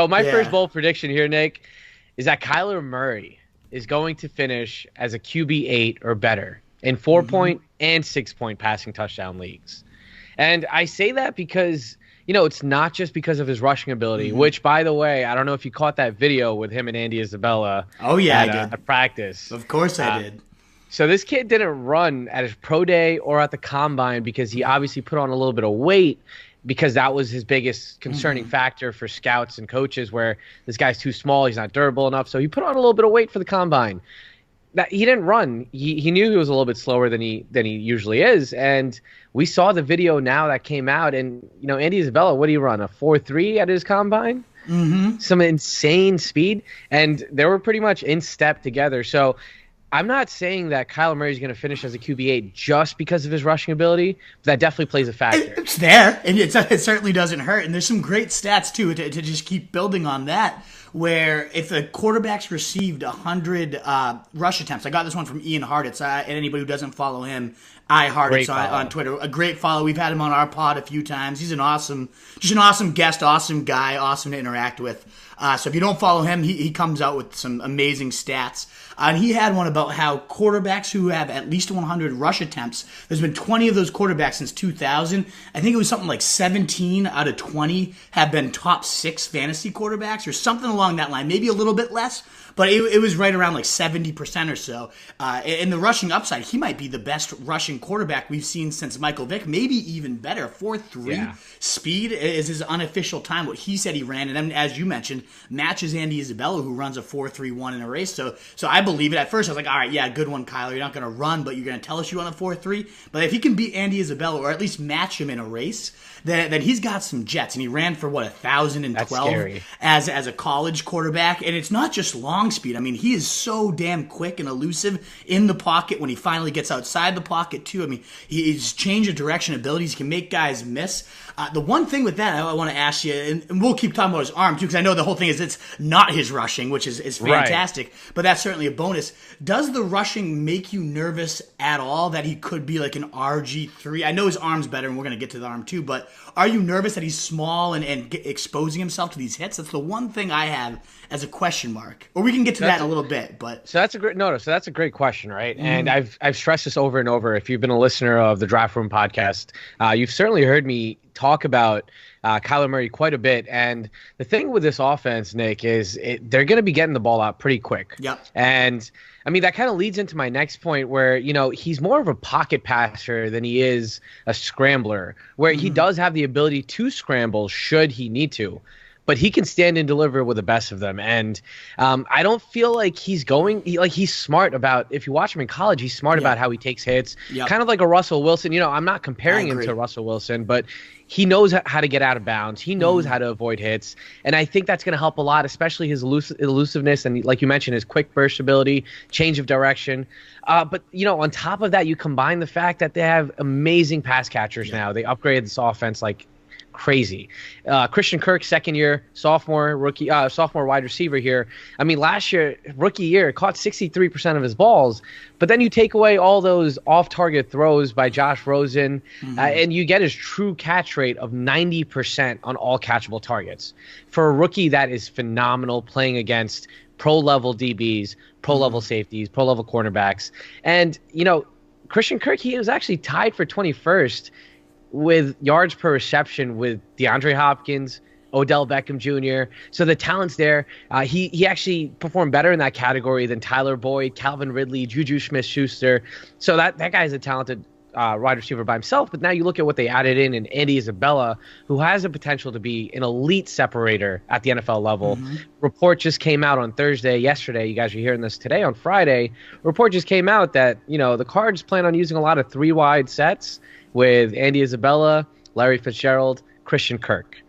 So my first Yeah. bold prediction here, Nick, is that Kyler Murray is going to finish as a QB8 or better in 4-point and 6-point passing touchdown leagues. And I say that because, it's not just because of his rushing ability, which, by the way, I don't know if you caught that video with him and Andy Isabella Oh, yeah, I at did. practice. Of course I did. So this kid didn't run at his pro day or at the combine because he obviously put on a little bit of weight, because that was his biggest concerning factor for scouts and coaches, where this guy's too small, he's not durable enough. So he put on a little bit of weight for the combine. That he didn't run. He knew he was a little bit slower than he usually is, and we saw the video now that came out. And Andy Isabella, what did he run? A 4.3 at his combine? Some insane speed, and they were pretty much in step together. So I'm not saying that Kyler Murray is going to finish as a QB8 just because of his rushing ability, but that definitely plays a factor. It's there, and it certainly doesn't hurt. And there's some great stats, too, to just keep building on that, where if the quarterbacks received 100 rush attempts, I got this one from Ian Hartitz, and anybody who doesn't follow him, Hartitz on Twitter, a great follow. We've had him on our pod a few times. He's just an awesome guest, awesome guy, awesome to interact with. So if you don't follow him, he comes out with some amazing stats. And he had one about how quarterbacks who have at least 100 rush attempts, there's been 20 of those quarterbacks since 2000. I think it was something like 17 out of 20 have been top 6 fantasy quarterbacks or something along that line, maybe a little bit less. But it was right around like 70% or so. In the rushing upside, he might be the best rushing quarterback we've seen since Michael Vick, maybe even better. 4.3 speed is his unofficial time, what he said he ran. And then, as you mentioned, matches Andy Isabella, who runs a 4.31 in a race. So I believe it. At first, I was like, all right, yeah, good one, Kyler. You're not going to run, but you're going to tell us you run a 4.3. But if he can beat Andy Isabella, or at least match him in a race, then he's got some jets. And he ran for, 1,012 as a college quarterback. And it's not just long speed. I mean, he is so damn quick and elusive in the pocket when he finally gets outside the pocket, too. I mean, he's change of direction abilities. He can make guys miss. The one thing with that I want to ask you, and we'll keep talking about his arm, too, because I know the whole thing is it's not his rushing, which is fantastic, right. But that's certainly a bonus. Does the rushing make you nervous at all that he could be like an RG3? I know his arm's better, and we're going to get to the arm, too, but are you nervous that he's small and exposing himself to these hits? That's the one thing I have as a question mark. Or we can get to that in a little bit, but so that's a great question, right? And I've stressed this over and over. If you've been a listener of the Draft Room podcast, you've certainly heard me talk about Kyler Murray quite a bit. And the thing with this offense, Nick, is they're going to be getting the ball out pretty quick. Yep. And I mean, that kind of leads into my next point where, he's more of a pocket passer than he is a scrambler, where he does have the ability to scramble should he need to. But he can stand and deliver with the best of them. And I don't feel like he's he's smart about, if you watch him in college, he's smart about how he takes hits. Yep. Kind of like a Russell Wilson. I'm not comparing him to Russell Wilson, but he knows how to get out of bounds. He knows how to avoid hits. And I think that's going to help a lot, especially his elusiveness and, like you mentioned, his quick burst ability, change of direction. But, on top of that, you combine the fact that they have amazing pass catchers now. They upgraded this offense like crazy. Christian Kirk, second year, sophomore wide receiver here. I mean, last year, rookie year, caught 63% of his balls, but then you take away all those off-target throws by Josh Rosen, and you get his true catch rate of 90% on all catchable targets. For a rookie, that is phenomenal, playing against pro-level DBs, pro-level safeties, pro-level cornerbacks. And, Christian Kirk, he was actually tied for 21st with yards per reception with DeAndre Hopkins, Odell Beckham Jr. So the talent's there. He actually performed better in that category than Tyler Boyd, Calvin Ridley, Juju Smith-Schuster. So that guy's a talented wide receiver by himself. But now you look at what they added in Andy Isabella, who has the potential to be an elite separator at the NFL level. Report just came out on yesterday. You guys are hearing this today on Friday. Report just came out that, the Cards plan on using a lot of 3-wide sets with Andy Isabella, Larry Fitzgerald, Christian Kirk.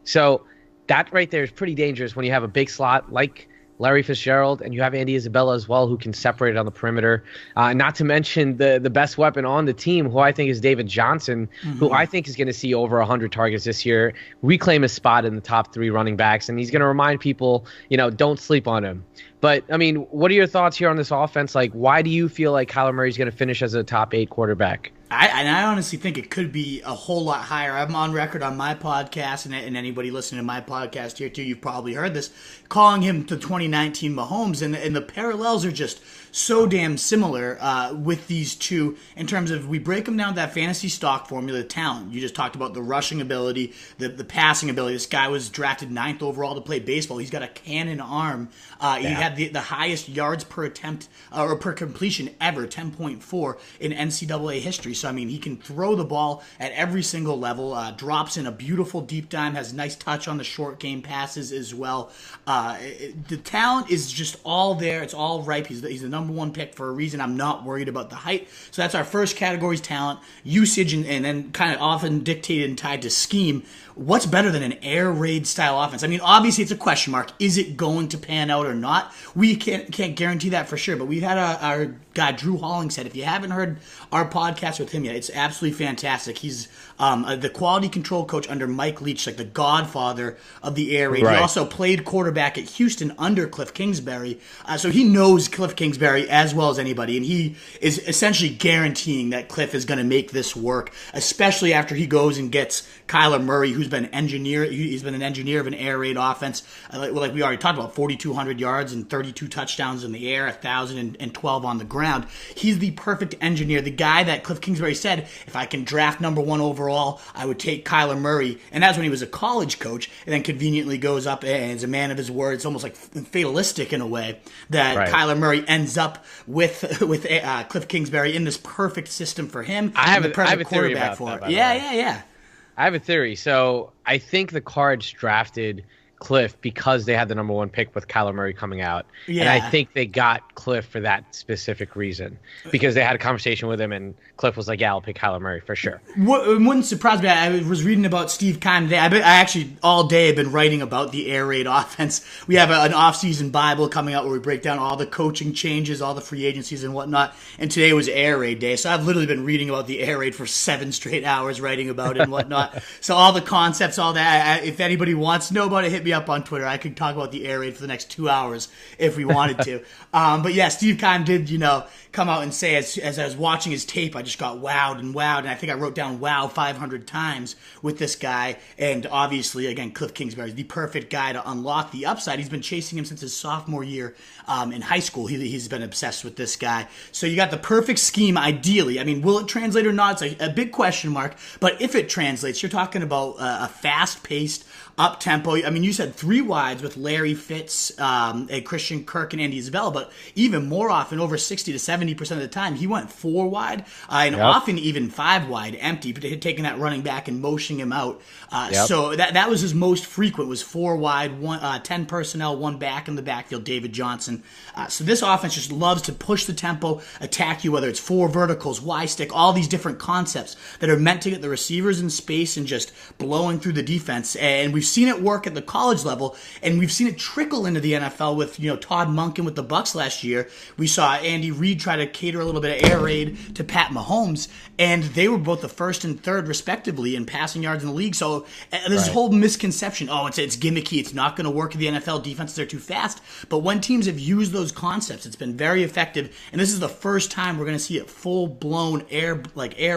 So that right there is pretty dangerous when you have a big slot like Larry Fitzgerald and you have Andy Isabella as well, who can separate on the perimeter. Not to mention the best weapon on the team, who I think is David Johnson, who I think is going to see over 100 targets this year, reclaim his spot in the top 3 running backs, and he's going to remind people, don't sleep on him. But, I mean, what are your thoughts here on this offense? Like, why do you feel like Kyler Murray is going to finish as a top 8 quarterback? I honestly think it could be a whole lot higher. I'm on record on my podcast, and anybody listening to my podcast here too, you've probably heard this, calling him the 2019 Mahomes, and the parallels are just so damn similar with these two in terms of we break them down to that fantasy stock formula, the talent. You just talked about the rushing ability, the passing ability. This guy was drafted 9th overall to play baseball. He's got a cannon arm. He had the highest yards per attempt or per completion ever, 10.4 in NCAA history. So, I mean, he can throw the ball at every single level, drops in a beautiful deep dime, has nice touch on the short game passes as well. The talent is just all there. It's all ripe. He's the number one pick for a reason. I'm not worried about the height. So that's our first category is talent, usage, and then kind of often dictated and tied to scheme. What's better than an air raid style offense? I mean, obviously it's a question mark. Is it going to pan out or not? We can't guarantee that for sure. But we've had our guy Drew Hollingshead. If you haven't heard our podcast with him yet, it's absolutely fantastic. He's the quality control coach under Mike Leach, like the godfather of the air raid. Right. He also played quarterback at Houston under Cliff Kingsbury, so he knows Cliff Kingsbury as well as anybody, and he is essentially guaranteeing that Cliff is going to make this work, especially after he goes and gets Kyler Murray, who's been an engineer. He's been an engineer of an air raid offense, like we already talked about, 4,200 yards and 32 touchdowns in the air, 1,012 on the ground. He's the perfect engineer, the guy that Cliff Kingsbury said, if I can draft number 1 overall, I would take Kyler Murray, and that's when he was a college coach, and then conveniently goes up and is a man of his word. It's almost like fatalistic in a way that right. Kyler Murray ends up with Cliff Kingsbury in this perfect system for him. I have a theory about that. Yeah. I have a theory. So I think the Cards drafted Cliff because they had the number 1 pick with Kyler Murray coming out. Yeah. And I think they got Cliff for that specific reason because they had a conversation with him and Cliff was like, yeah, I'll pick Kyler Murray for sure. It wouldn't surprise me. I was reading about Steve Keim today. I actually all day have been writing about the air raid offense. We have an off-season Bible coming out where we break down all the coaching changes, all the free agencies and whatnot. And today was air raid day. So I've literally been reading about the air raid for 7 straight hours, writing about it and whatnot. So all the concepts, all that. If anybody wants to know about it, hit me up on Twitter. I could talk about the air raid for the next 2 hours if we wanted to. But yeah, Steve Keim did, come out and say as I was watching his tape, I just got wowed. And I think I wrote down wow 500 times with this guy. And obviously, again, Cliff Kingsbury is the perfect guy to unlock the upside. He's been chasing him since his sophomore year in high school. He's been obsessed with this guy. So you got the perfect scheme, ideally. I mean, will it translate or not? It's a big question mark. But if it translates, you're talking about a fast-paced, up-tempo. I mean, you said 3 wides with Larry Fitz, Christian Kirk, and Andy Isabella, but even more often, over 60 to 70% of the time, he went 4 wide, and often even 5 wide, empty, but taking that running back and motioning him out. So that was his most frequent, was 4 wide, 10 personnel, 1 back in the backfield, David Johnson. So this offense just loves to push the tempo, attack you, whether it's 4 verticals, Y-stick, all these different concepts that are meant to get the receivers in space and just blowing through the defense. And we've seen it work at the college level, and we've seen it trickle into the NFL with Todd Monken with the Bucs last year. We saw Andy Reid try to cater a little bit of air raid to Pat Mahomes, and they were both the 1st and 3rd respectively in passing yards in the league. So there's this whole misconception, it's gimmicky, it's not going to work in the NFL, defenses are too fast. But when teams have used those concepts, it's been very effective, and this is the first time we're going to see it full-blown air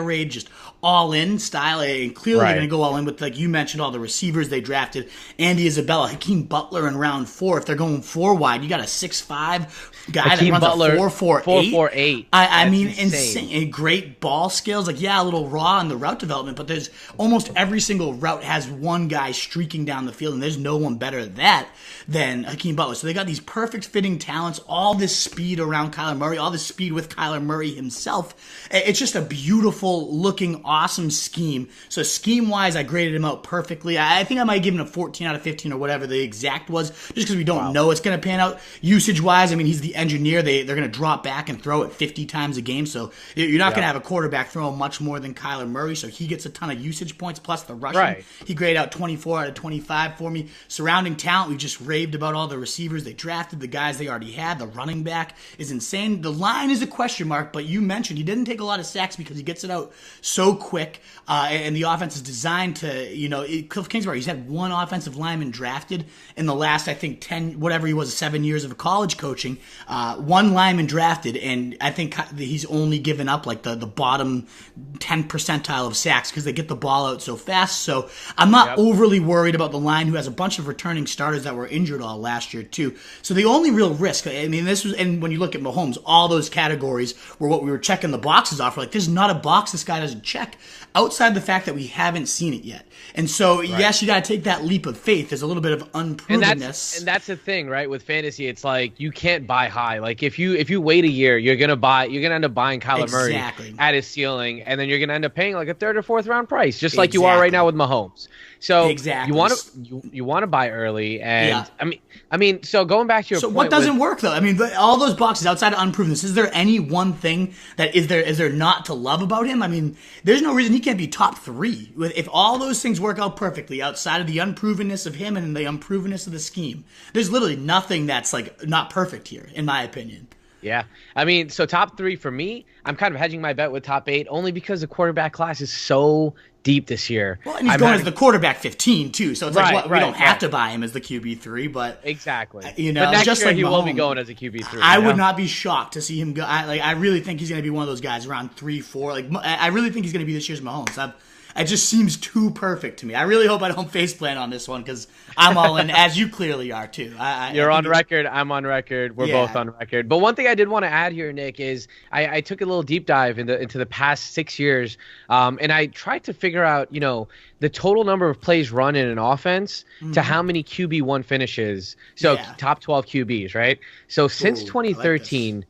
raid, just all-in style, and clearly they're going to go all in with, like you mentioned, all the receivers they drafted, Andy Isabella, Hakeem Butler in round 4. If they're going 4 wide, you got a 6'5" guy Hakeem that runs Butler, a 4.48. 4.48. I mean, insane. Great ball skills. Like, a little raw in the route development, but there's almost every single route has one guy streaking down the field, and there's no one better at that than Hakeem Butler. So they got these perfect fitting talents, all this speed around Kyler Murray, all this speed with Kyler Murray himself. It's just a beautiful looking, awesome scheme. So scheme-wise, I graded him out perfectly. I think I might give him a 14 out of 15 or whatever the exact was, just because we don't know it's going to pan out. Usage-wise, I mean, he's the engineer. They're going to drop back and throw it 50 times a game, so you're not going to have a quarterback throwing much more than Kyler Murray, so he gets a ton of usage points, plus the rushing. Right. He graded out 24 out of 25 for me. Surrounding talent, we just raved about all the receivers they drafted, the guys they already had. The running back is insane. The line is a question mark, but you mentioned he didn't take a lot of sacks because he gets it out so quick, and the offense is designed to, Cliff Kingsbury, he's had one offensive lineman drafted in the last, I think, 10, whatever he was, 7 years of college coaching. One lineman drafted, and I think he's only given up like the bottom 10 percentile of sacks because they get the ball out so fast. So I'm not overly worried about the line, who has a bunch of returning starters that were injured all last year too. So the only real risk, I mean, this was, and when you look at Mahomes, all those categories were what we were checking the boxes off. We're like, there's not a box this guy doesn't check outside the fact that we haven't seen it yet. And so, yes, you got to take that leap of faith. There's a little bit of unprovenness. And that's the thing, right? With fantasy, it's like you can't buy high. Like if you wait a year, you're gonna end up buying Kyler Murray at his ceiling, and then you're gonna end up paying like a third or fourth round price, just like you are right now with Mahomes. So you want to buy early, and I mean, so going back to your point, what doesn't work though? I mean, all those boxes outside of unprovenness. Is there any one thing that is there not to love about him? I mean, there's no reason he can't be top 3 if all those things work out perfectly outside of the unprovenness of him and the unprovenness of the scheme. There's literally nothing that's like not perfect here, in my opinion. Yeah. I mean, so top 3 for me, I'm kind of hedging my bet with top 8 only because the quarterback class is so deep this year. Well, and he's going as the quarterback 15 too, so it's we don't have to buy him as the QB3, but exactly. But next just year like he Mahomes, will be going as a QB3. I would not be shocked to see him go. I really think he's going to be one of those guys around 3-4. Like I really think he's going to be this year's Mahomes. It just seems too perfect to me. I really hope I don't faceplant on this one because I'm all in, as you clearly are too. You're on record. I'm on record. We're both on record. But one thing I did want to add here, Nick, is I took a little deep dive into the past 6 years, and I tried to figure out, the total number of plays run in an offense to how many QB1 finishes. So top 12 QBs, right? So since 2013,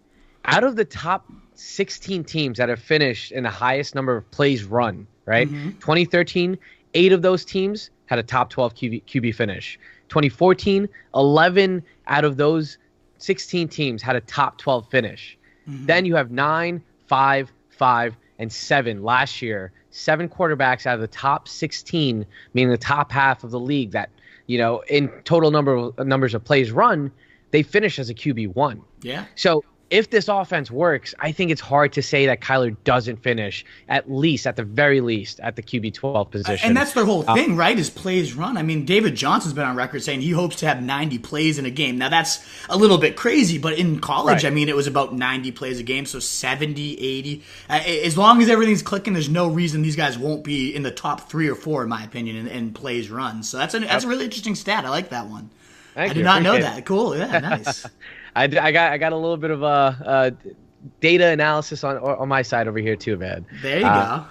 out of the top 16 teams that have finished in the highest number of plays run, right? 2013, 8 of those teams had a top 12 QB finish. 2014, 11 out of those 16 teams had a top 12 finish. Then you have 9, 5, 5, and 7 last year. 7 quarterbacks out of the top 16, meaning the top half of the league that, in total numbers of plays run, they finish as a QB1. Yeah. So if this offense works, I think it's hard to say that Kyler doesn't finish at the very least, at the QB12 position. And that's their whole thing, right, is plays run. I mean, David Johnson's been on record saying he hopes to have 90 plays in a game. Now, that's a little bit crazy, but in college, I mean, it was about 90 plays a game, so 70, 80. As long as everything's clicking, there's no reason these guys won't be in the top 3 or 4, in my opinion, in plays run. So that's a really interesting stat. I like that one. I did not know that. Cool. Yeah, nice. I got a little bit of data analysis on my side over here too, man. There you go.